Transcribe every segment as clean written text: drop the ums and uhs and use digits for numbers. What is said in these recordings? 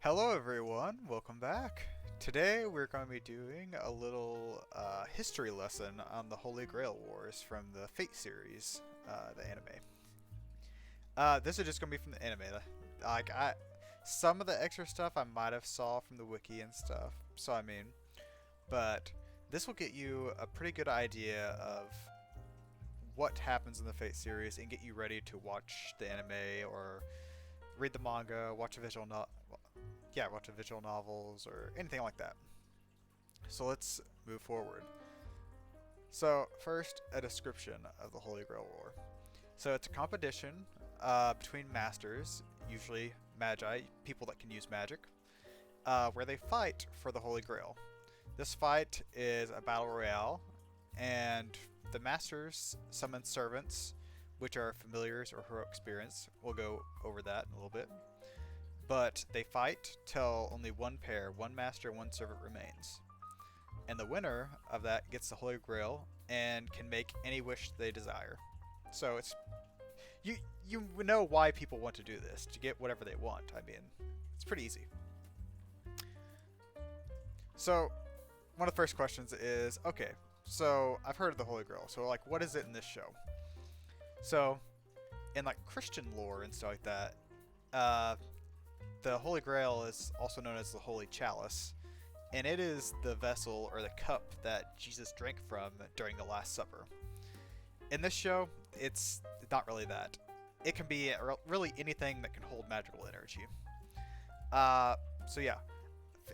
Hello everyone, welcome back. Today we're going to be doing a little history lesson on the Holy Grail Wars from the Fate series, the anime. This is just going to be from the anime. Some of the extra stuff I might have saw from the wiki and stuff, but this will get you a pretty good idea of what happens in the Fate series and get you ready to watch the anime or read the manga, watch the visual novels or anything like that. So let's move forward. So first, a description of the Holy Grail War. So it's a competition between masters, usually magi, people that can use magic, where they fight for the Holy Grail. This fight is a battle royale, and the masters summon servants, which are familiars or heroic experience. We'll go over that in a little bit. But they fight till only one pair, one master, one servant remains. And the winner of that gets the Holy Grail and can make any wish they desire. So it's you know why people want to do this, to get whatever they want. I mean, it's pretty easy. So one of the first questions is, okay, so I've heard of the Holy Grail. So like what is it in this show? So in like Christian lore and stuff like that, the Holy Grail is also known as the Holy Chalice, and it is the vessel or the cup that Jesus drank from during the Last Supper. In this show, it's not really that. It can be really anything that can hold magical energy. So yeah,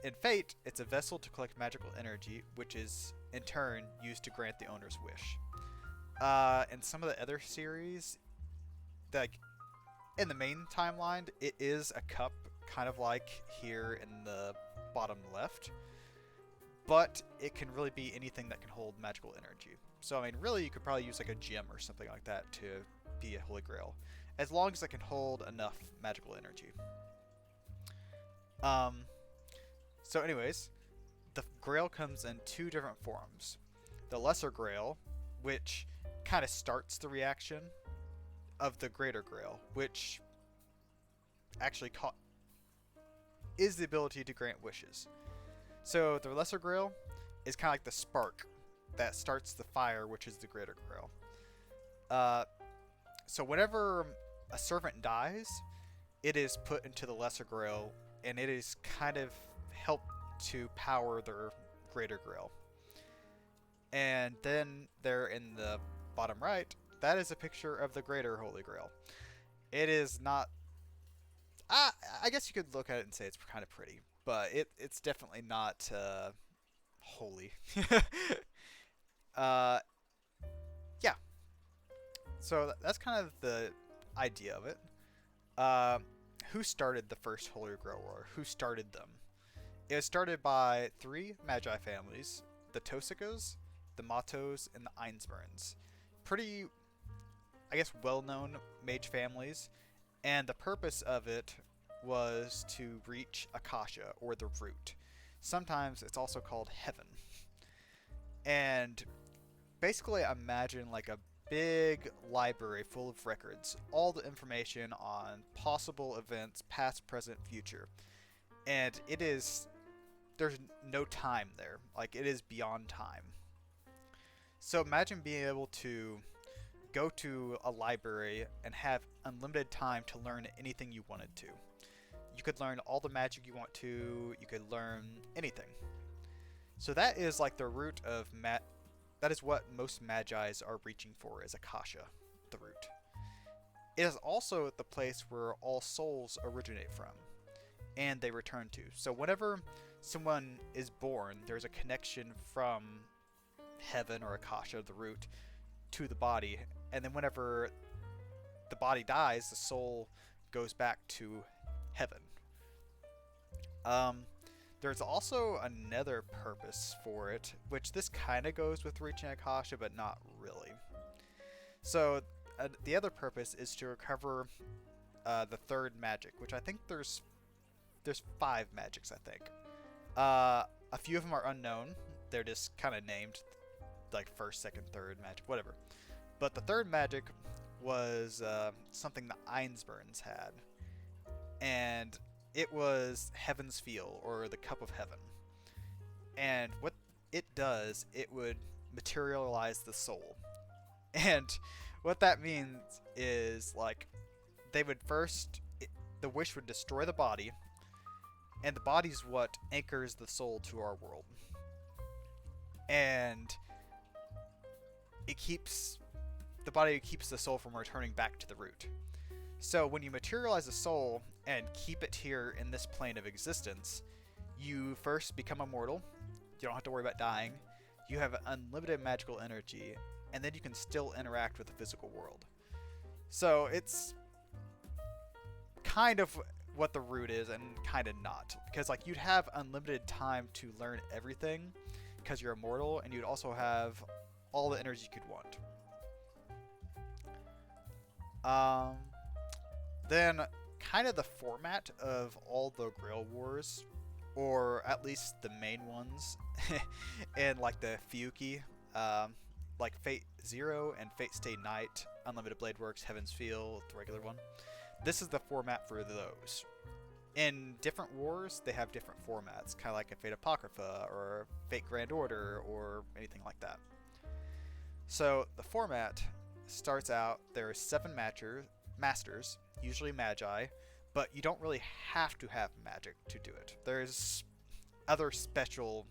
in Fate, it's a vessel to collect magical energy, which is in turn used to grant the owner's wish. In some of the other series, like in the main timeline, it is a cup, kind of like here in the bottom left, but it can really be anything that can hold magical energy. So, I mean, really, you could probably use like a gem or something like that to be a Holy Grail, as long as it can hold enough magical energy. Um, so, anyways, the Grail comes in two different forms. The Lesser Grail, which kind of starts the reaction of the Greater Grail, which actually is the ability to grant wishes. So the Lesser Grail is kind of like the spark that starts the fire, which is the Greater Grail. So whenever a servant dies, it is put into the Lesser Grail, and it is kind of helped to power their Greater Grail. And then there in the bottom right, that is a picture of the Greater Holy Grail. It is not. I guess you could look at it and say it's kind of pretty, but it's definitely not holy. uh, yeah. So that's kind of the idea of it. Uh, who started the first Holy Grail War? Who started them? It was started by three Magi families: the Tosikas, the Matos, and the Einsburns. Pretty, I guess, well-known mage families, and the purpose of it was to reach Akasha, or the root. Sometimes it's also called heaven. And basically imagine like a big library full of records, all the information on possible events, past, present, future. And there's no time there. Like, it is beyond time. So imagine being able to go to a library and have unlimited time to learn anything you wanted to. You could learn all the magic you want to, you could learn anything. So that is like the root of that is what most magi's are reaching for, is Akasha, the root. It is also the place where all souls originate from and they return to. So whenever someone is born, there's a connection from heaven or Akasha, the root, to the body, and then whenever the body dies, the soul goes back to heaven. There's also another purpose for it, which this kind of goes with reaching Akasha, but not really. So the other purpose is to recover the third magic, which I think there's five magics, I think. A few of them are unknown. They're just kind of named, like first, second, third magic, whatever. But the third magic was something the Einsburns had, and it was Heaven's Feel, or the Cup of Heaven. And what it does, it would materialize the soul. And what that means is, like, they would first, the wish would destroy the body, and the body's what anchors the soul to our world. And it keeps, the body keeps the soul from returning back to the root. So when you materialize a soul and keep it here in this plane of existence, you first become immortal. You don't have to worry about dying. You have unlimited magical energy, and then you can still interact with the physical world. So it's kind of what the root is and kind of not. Because like you'd have unlimited time to learn everything because you're immortal, and you'd also have all the energy you could want. Then kind of the format of all the Grail Wars, or at least the main ones, and like the Fuyuki, like Fate Zero and Fate Stay Night, Unlimited Blade Works, Heaven's Feel, the regular one. This is the format for those. In different wars, they have different formats, kind of like a Fate Apocrypha or Fate Grand Order or anything like that. So the format starts out, there are 7 masters, usually magi, but you don't really have to have magic to do it. There's other special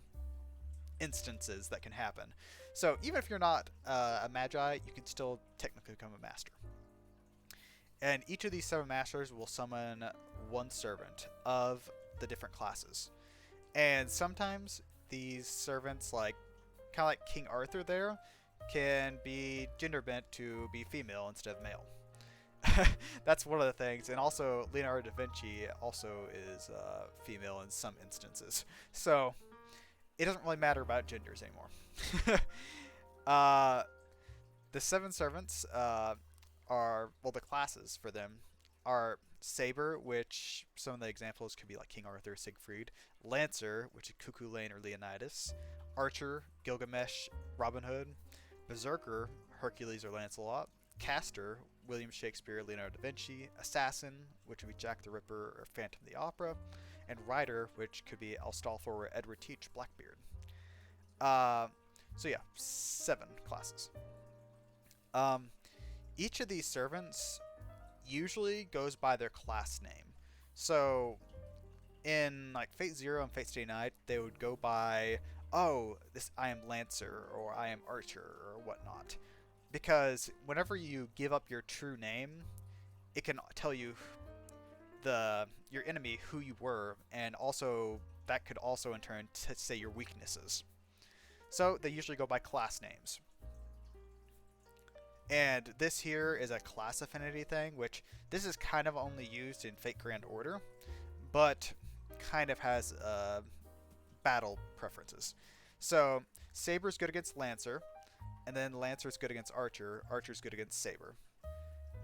instances that can happen. So even if you're not a magi, you can still technically become a master. And each of these 7 masters will summon one servant of the different classes. And sometimes these servants, like kind of like King Arthur there, can be gender bent to be female instead of male. That's one of the things. And also Leonardo da Vinci also is female in some instances. So it doesn't really matter about genders anymore. The 7 servants are, well, the classes for them are Saber, which some of the examples could be like King Arthur, Siegfried. Lancer, which is Cuckoo Lane or Leonidas. Archer, Gilgamesh, Robin Hood. Berserker, Hercules or Lancelot. Caster, William Shakespeare, Leonardo da Vinci. Assassin, which would be Jack the Ripper or Phantom the Opera. And Rider, which could be Astolfo or Edward Teach, Blackbeard. So yeah, 7 classes. Each of these servants usually goes by their class name. So in like Fate Zero and Fate Stay Night, they would go by, oh, this I am Lancer or I am Archer or whatnot. Because whenever you give up your true name, it can tell you your enemy who you were, and also that could also in turn say your weaknesses. So they usually go by class names. And this here is a class affinity thing, which this is kind of only used in Fate Grand Order, but kind of has battle preferences. So Saber's good against Lancer, and then Lancer's good against Archer, Archer's good against Saber.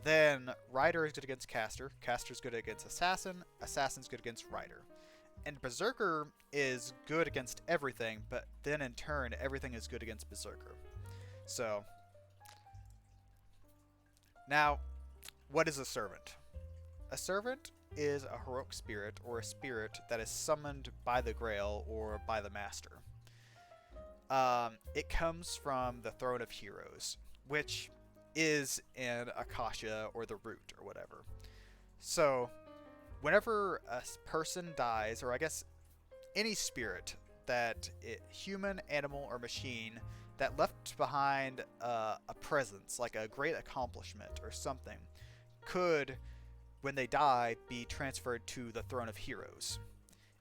Then Rider is good against Caster, Caster's good against Assassin, Assassin's good against Rider. And Berserker is good against everything, but then in turn, everything is good against Berserker. So now, what is a servant? A servant is a heroic spirit, or a spirit that is summoned by the Grail or by the Master. It comes from the Throne of Heroes, which is in Akasha or the Root or whatever. So, whenever a person dies, or I guess any spirit that human, animal, or machine that left behind a presence, like a great accomplishment or something, could, when they die, be transferred to the Throne of Heroes.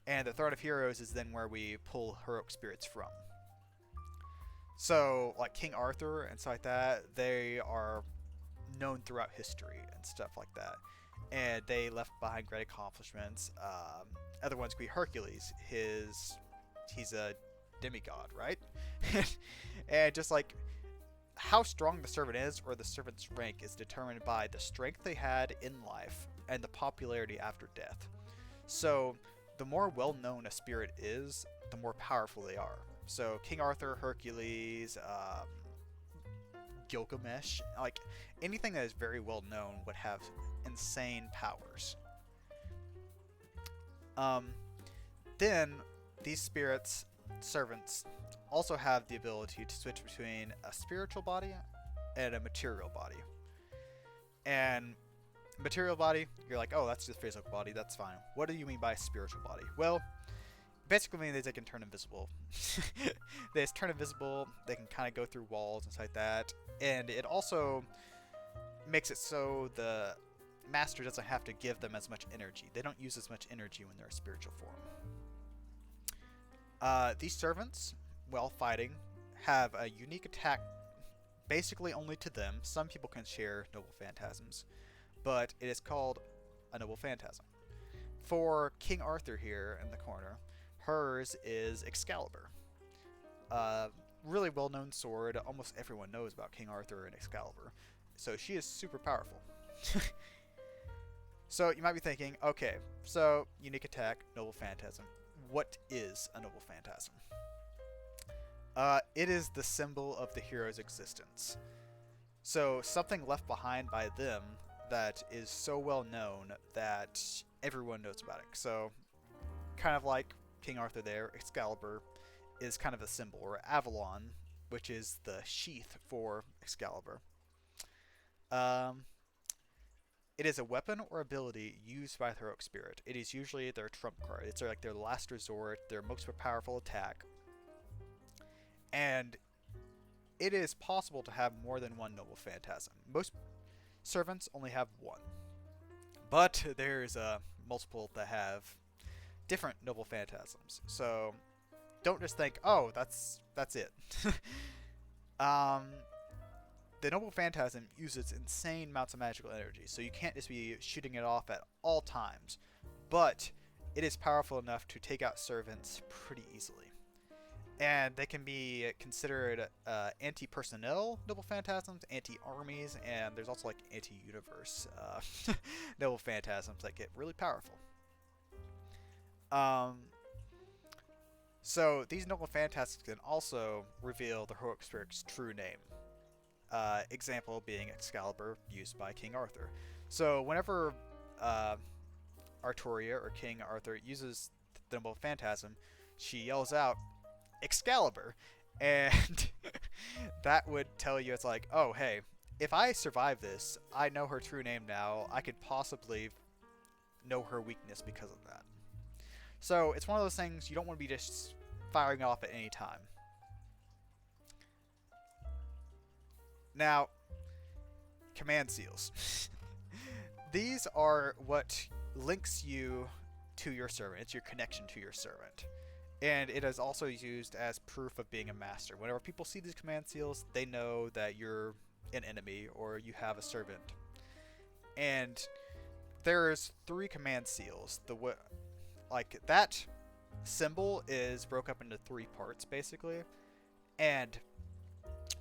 And the Throne of Heroes is then where we pull heroic spirits from. So, like King Arthur and stuff like that, they are known throughout history and stuff like that. And they left behind great accomplishments. Other ones could be Hercules. He's a demigod, right? And just like how strong the servant is, or the servant's rank, is determined by the strength they had in life and the popularity after death. So the more well-known a spirit is, the more powerful they are. So King Arthur, Hercules, Gilgamesh, like anything that is very well known would have insane powers. Um, then these spirits, servants, also have the ability to switch between a spiritual body and a material body. And material body, you're like, oh, that's just physical body, that's fine. What do you mean by spiritual body? Well, basically means they can turn invisible. They just turn invisible, they can kind of go through walls and stuff like that. And it also makes it so the master doesn't have to give them as much energy. They don't use as much energy when they're a spiritual form. These servants, while fighting, have a unique attack basically only to them. Some people can share noble phantasms, but it is called a noble phantasm. For King Arthur here in the corner, hers is Excalibur. Really well-known sword. Almost everyone knows about King Arthur and Excalibur. So she is super powerful. So you might be thinking, okay, so unique attack, noble phantasm. What is a noble phantasm? It is the symbol of the hero's existence. So something left behind by them that is so well known that everyone knows about it. So kind of like King Arthur there, Excalibur is kind of a symbol, or Avalon, which is the sheath for Excalibur. It is a weapon or ability used by the heroic spirit. It is usually their trump card. It's like their last resort, their most powerful attack. And it is possible to have more than one noble phantasm. Most servants only have one. But there's multiple that have different noble phantasms. So don't just think, oh, that's it. The noble phantasm uses insane amounts of magical energy, so you can't just be shooting it off at all times. But it is powerful enough to take out servants pretty easily. And they can be considered anti-personnel noble phantasms, anti-armies, and there's also like anti-universe noble phantasms that get really powerful. So these noble phantasms can also reveal the heroic spirit's true name. Example being Excalibur, used by King Arthur. So whenever Arturia or King Arthur uses the noble phantasm, she yells out, Excalibur, and that would tell you, it's like, oh hey, if I survive this, I know her true name now, I could possibly know her weakness because of that. So it's one of those things you don't want to be just firing off at any time. Now, command seals. These are what links you to your servant. It's your connection to your servant. And it is also used as proof of being a master. Whenever people see these command seals, they know that you're an enemy or you have a servant. And there's 3 command seals. Like that symbol is broke up into 3 parts basically. And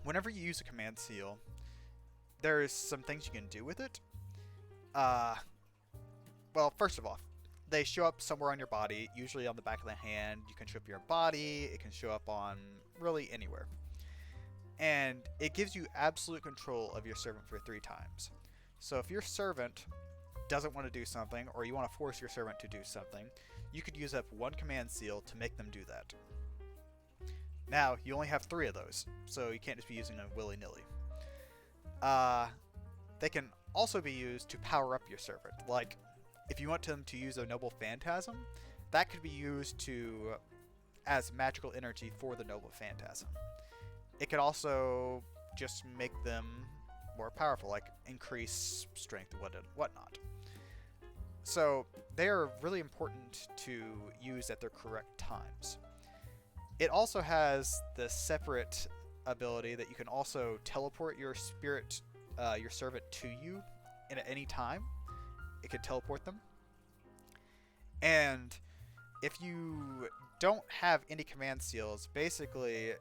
whenever you use a command seal, there's some things you can do with it. Well, first of all, they show up somewhere on your body, usually on the back of the hand. You can show up your body, it can show up on really anywhere. And it gives you absolute control of your servant for 3 times. So if your servant doesn't want to do something, or you want to force your servant to do something, you could use up 1 command seal to make them do that. Now, you only have 3 of those, so you can't just be using them willy-nilly. They can also be used to power up your servant. Like, if you want them to use a noble phantasm, that could be used as magical energy for the noble phantasm. It could also just make them more powerful, like increase strength and whatnot. So they are really important to use at their correct times. It also has the separate ability that you can also teleport your spirit, your servant, to you at any time. It could teleport them. And if you don't have any command seals, basically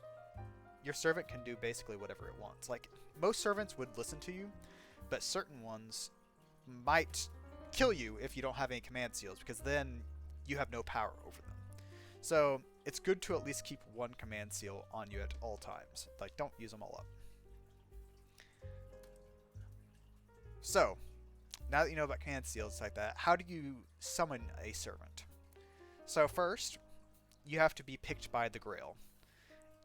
your servant can do basically whatever it wants. Like, most servants would listen to you, but certain ones might kill you if you don't have any command seals, because then you have no power over them. So it's good to at least keep 1 command seal on you at all times. Like, don't use them all up. So now that you know about command seals like that, how do you summon a servant? So first, you have to be picked by the Grail.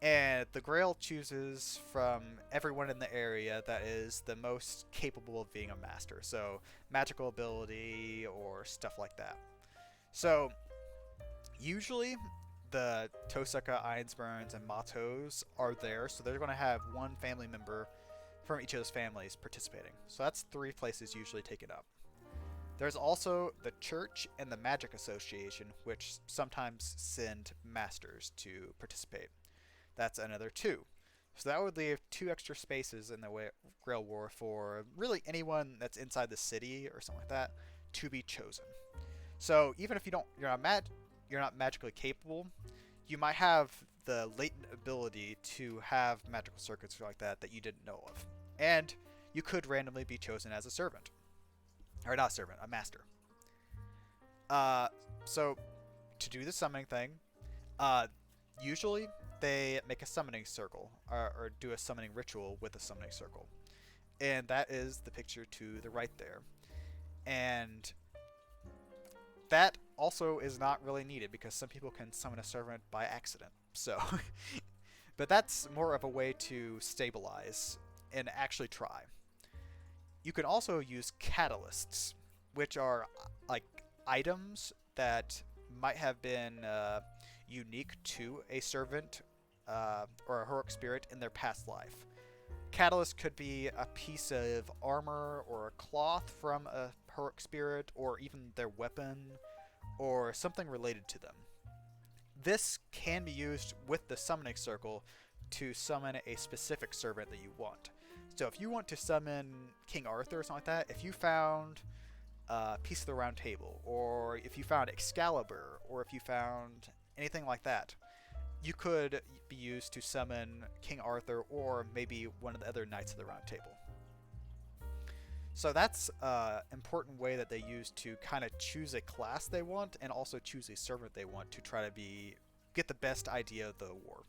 And the Grail chooses from everyone in the area that is the most capable of being a master. So, magical ability or stuff like that. So, usually, the Tosaka, Ironsburns, and Matos are there. So, they're going to have one family member from each of those families participating. So, that's 3 places usually taken up. There's also the Church and the Magic Association, which sometimes send masters to participate. That's another 2. So that would leave 2 extra spaces in the Grail War for really anyone that's inside the city or something like that to be chosen. So even if you're not magically capable, you might have the latent ability to have magical circuits like that you didn't know of, and you could randomly be chosen as a servant, or not a servant, a master. So to do the summoning thing, usually they make a summoning circle or do a summoning ritual with a summoning circle, and that is the picture to the right there. And that also is not really needed because some people can summon a servant by accident. So, but that's more of a way to stabilize and actually try. You can also use catalysts, which are like items that might have been unique to a servant or a heroic spirit in their past life. Catalyst could be a piece of armor or a cloth from a heroic spirit, or even their weapon, or something related to them. This can be used with the summoning circle to summon a specific servant that you want. So if you want to summon King Arthur or something like that, if you found a piece of the round table, or if you found Excalibur, or if you found anything like that, you could be used to summon King Arthur or maybe one of the other Knights of the Round Table. So that's an important way that they use to kind of choose a class they want and also choose a servant they want to try to get the best idea of the war.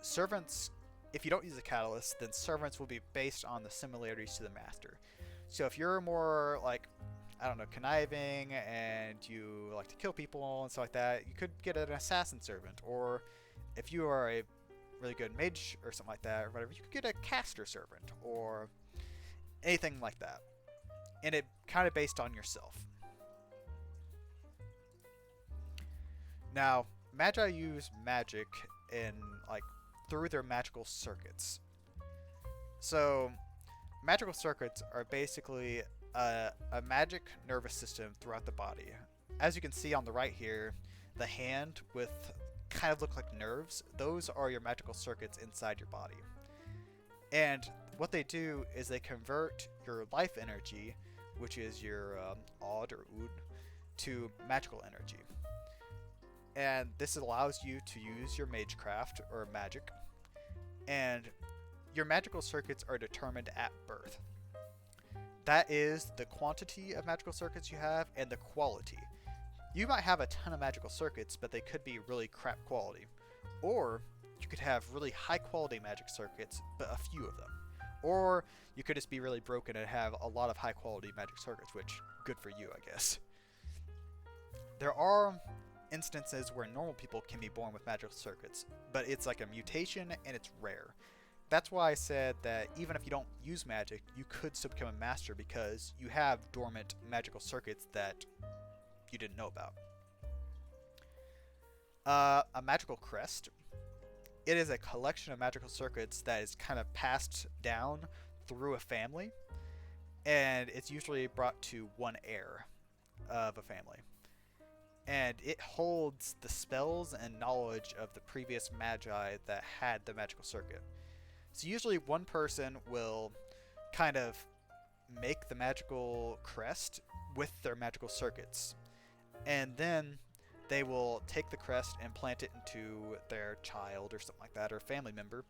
Servants, if you don't use a catalyst, then servants will be based on the similarities to the master. So if you're more like, I don't know, conniving and you like to kill people and stuff like that, you could get an assassin servant. Or if you are a really good mage or something like that or whatever, you could get a caster servant or anything like that. And it kind of based on yourself. Now, Magi use magic in through their magical circuits. So magical circuits are basically a magic nervous system throughout the body. As you can see on the right here, the hand with kind of look like nerves, those are your magical circuits inside your body. And what they do is they convert your life energy, which is your odd or ood, to magical energy. And this allows you to use your magecraft or magic. And your magical circuits are determined at birth. That is the quantity of magical circuits you have and the quality. You might have a ton of magical circuits, but they could be really crap quality. Or you could have really high quality magic circuits, but a few of them. Or you could just be really broken and have a lot of high quality magic circuits, which good for you, I guess. There are instances where normal people can be born with magical circuits, but it's like a mutation and it's rare. That's why I said that even if you don't use magic, you could still become a master because you have dormant magical circuits that you didn't know about. A magical crest. It is a collection of magical circuits that is kind of passed down through a family, and it's usually brought to one heir of a family. And it holds the spells and knowledge of the previous magi that had the magical circuit. So usually one person will kind of make the magical crest with their magical circuits. And then they will take the crest and plant it into their child or something like that, or family member.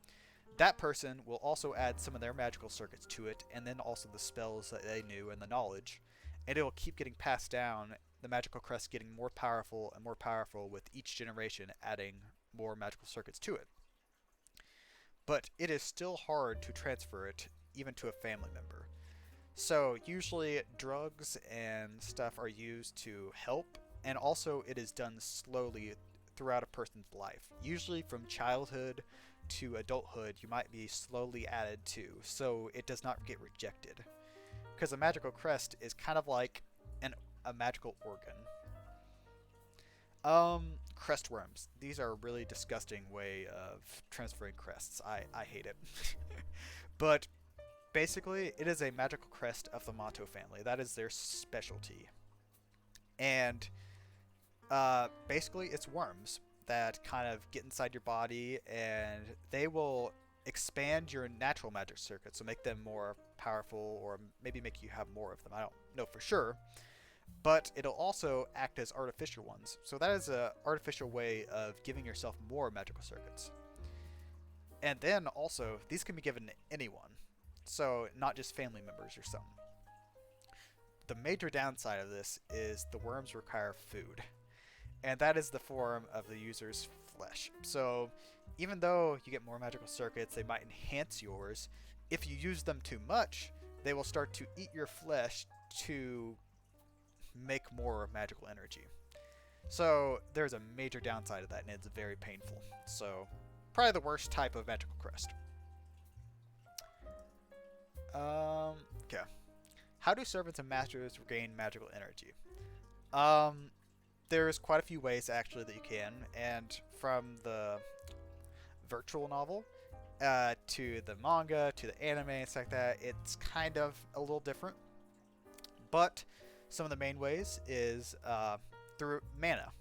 That person will also add some of their magical circuits to it, and then also the spells that they knew and the knowledge. And it will keep getting passed down, the magical crest getting more powerful and more powerful with each generation adding more magical circuits to it. But it is still hard to transfer it even to a family member. So usually drugs and stuff are used to help and also it is done slowly throughout a person's life. Usually from childhood to adulthood, you might be slowly added to, so it does not get rejected. Because a magical crest is kind of like a magical organ. Crest worms. These are a really disgusting way of transferring crests. I hate it. But basically, it is a magical crest of the Mato family. That is their specialty. And basically, it's worms that kind of get inside your body, and they will expand your natural magic circuits, so make them more powerful, or maybe make you have more of them. I don't know for sure. But it'll also act as artificial ones. So that is an artificial way of giving yourself more magical circuits. And then also, these can be given to anyone. So not just family members or something. The major downside of this is the worms require food. And that is the form of the user's flesh. So even though you get more magical circuits, they might enhance yours. If you use them too much, they will start to eat your flesh to make more magical energy. So there's a major downside of that, and it's very painful. So probably the worst type of magical crest. Okay. How do servants and masters regain magical energy? There's quite a few ways actually that you can, and from the virtual novel to the manga to the anime and stuff like that, it's kind of a little different. But some of the main ways is through mana.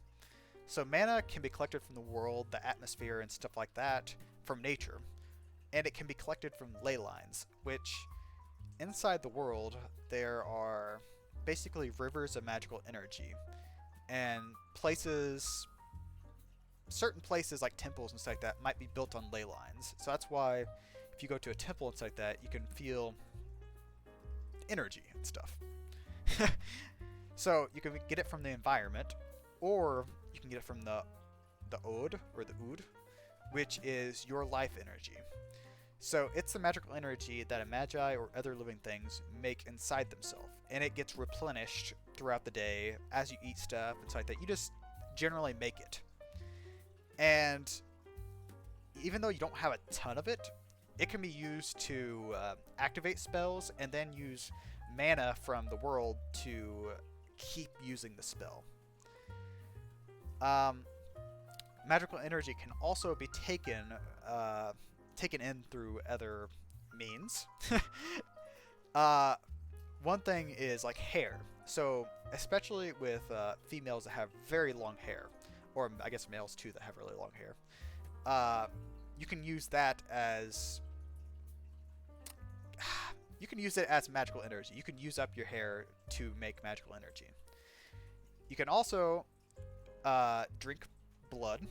So mana can be collected from the world, the atmosphere, and stuff like that from nature. And it can be collected from ley lines, which inside the world there are basically rivers of magical energy. And places, certain places like temples and stuff like that might be built on ley lines. So that's why if you go to a temple and stuff like that, you can feel energy and stuff. So you can get it from the environment, or you can get it from the Od, or the Ood, which is your life energy. So it's the magical energy that a magi or other living things make inside themselves, and it gets replenished throughout the day as you eat stuff and stuff like that. You just generally make it. And even though you don't have a ton of it, it can be used to activate spells, and then use mana from the world to keep using the spell. Magical energy can also be taken in through other means. One thing is like hair. So especially with females that have very long hair, or I guess males too that have really long hair, you can use that as magical energy. You can use up your hair to make magical energy. You can also drink blood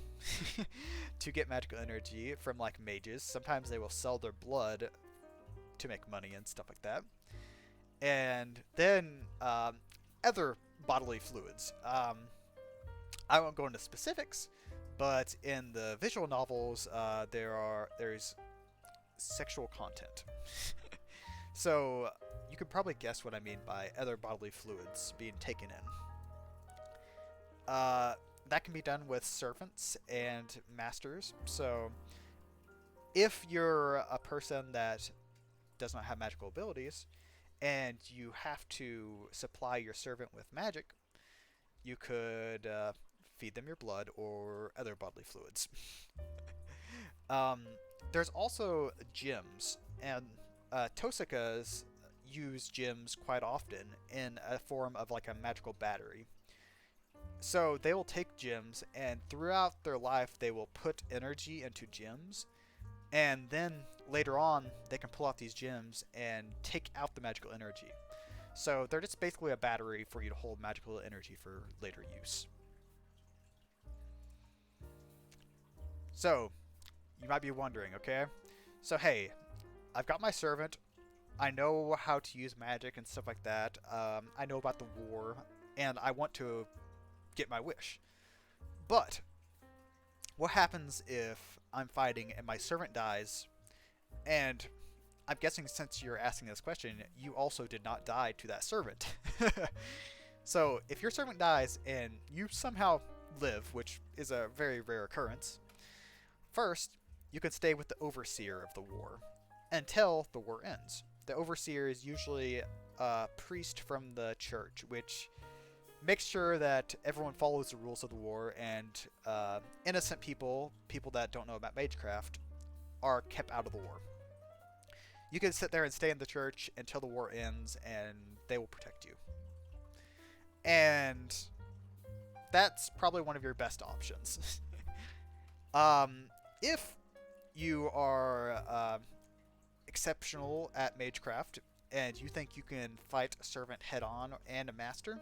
to get magical energy from like mages. Sometimes they will sell their blood to make money and stuff like that. And then other bodily fluids. I won't go into specifics, but in the visual novels, there's sexual content. So you could probably guess what I mean by other bodily fluids being taken in. That can be done with servants and masters. So if you're a person that does not have magical abilities, and you have to supply your servant with magic, you could feed them your blood or other bodily fluids. There's also gems, and Tosakas use gems quite often in a form of like a magical battery. So they will take gems, and throughout their life they will put energy into gems, and then later on they can pull out these gems and take out the magical energy. So they're just basically a battery for you to hold magical energy for later use. So you might be wondering, okay, so hey, I've got my servant, I know how to use magic and stuff like that, I know about the war, and I want to get my wish. But what happens if I'm fighting and my servant dies? And I'm guessing since you're asking this question, you also did not die to that servant. So if your servant dies and you somehow live, which is a very rare occurrence, first you can stay with the overseer of the war until the war ends. The overseer is usually a priest from the church, which makes sure that everyone follows the rules of the war, and innocent people, people that don't know about magecraft, are kept out of the war. You can sit there and stay in the church until the war ends, and they will protect you. And that's probably one of your best options. If you are exceptional at magecraft and you think you can fight a servant head-on and a master,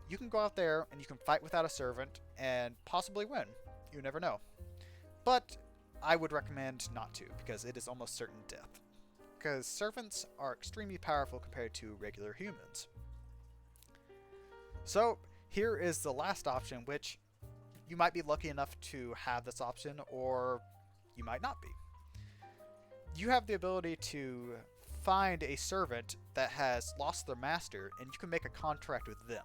you can go out there and you can fight without a servant and possibly win. You never know. But I would recommend not to, because it is almost certain death. Because servants are extremely powerful compared to regular humans. So here is the last option, which you might be lucky enough to have this option, or you might not be. You have the ability to find a servant that has lost their master, and you can make a contract with them.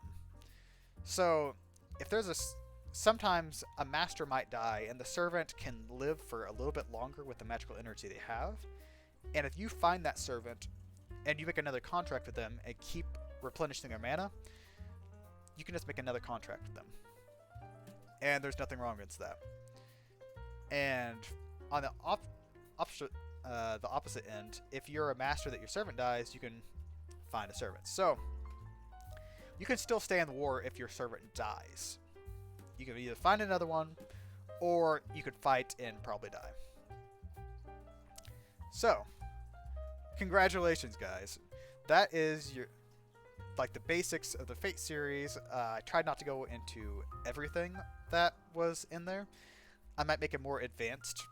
So if there's sometimes a master might die and the servant can live for a little bit longer with the magical energy they have, and if you find that servant and you make another contract with them and keep replenishing their mana, you can just make another contract with them, and there's nothing wrong against that. And on the opposite end, if you're a master that your servant dies, you can find a servant. So you can still stay in the war if your servant dies. You can either find another one, or you could fight and probably die. So, congratulations, guys. That is the basics of the Fate series. I tried not to go into everything that was in there. I might make a more advanced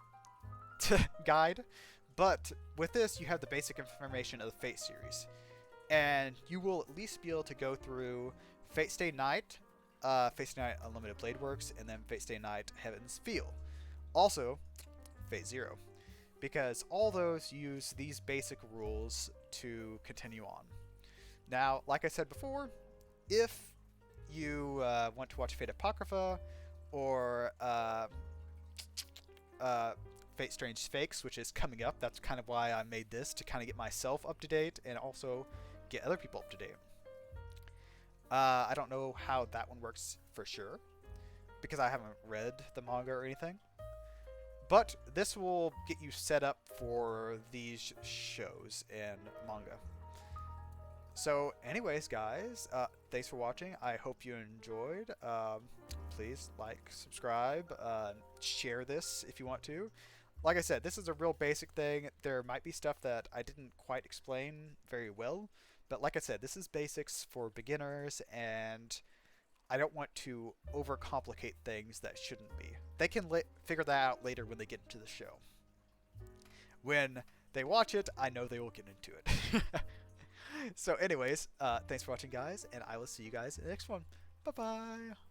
guide, but with this, you have the basic information of the Fate series. And you will at least be able to go through Fate Stay Night, Fate Stay Night Unlimited Blade Works, and then Fate Stay Night Heaven's Feel. Also, Fate Zero, because all those use these basic rules to continue on. Now, like I said before, if you want to watch Fate Apocrypha or Fate Strange Fakes, which is coming up, that's kind of why I made this, to kind of get myself up to date and also get other people up to date. I don't know how that one works for sure, because I haven't read the manga or anything. But this will get you set up for these shows and manga. So anyways, guys, thanks for watching. I hope you enjoyed. Please like, subscribe, share this if you want to. Like I said, this is a real basic thing. There might be stuff that I didn't quite explain very well. But like I said, this is basics for beginners, and I don't want to overcomplicate things that shouldn't be. They can figure that out later when they get into the show. When they watch it, I know they will get into it. So anyways, thanks for watching, guys, and I will see you guys in the next one. Bye-bye!